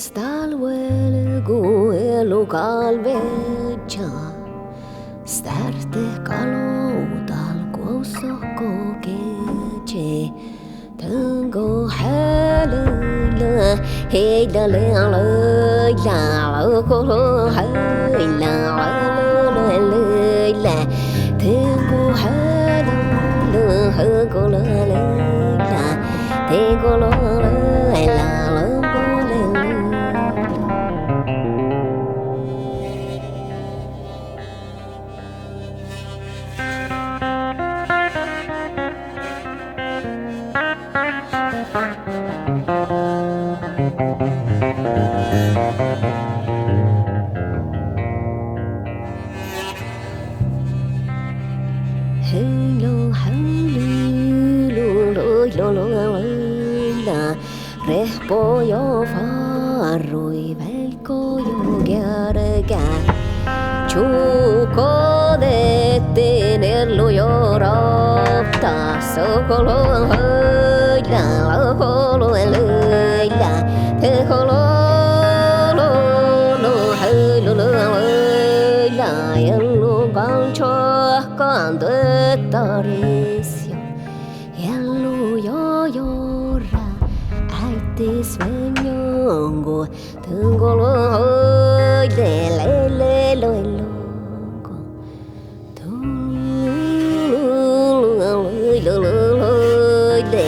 sta al huelgo e lo calveggia starte calo dal guoso che c'è tango hele hey da le la ko hey la tango hele ko la tango la Repollo farro y velco yo garga chuco de tenerlo llorota socolo la colo la te colo la el gancho con de taricio el llora te sueño tengo lo de lo loco tu lo de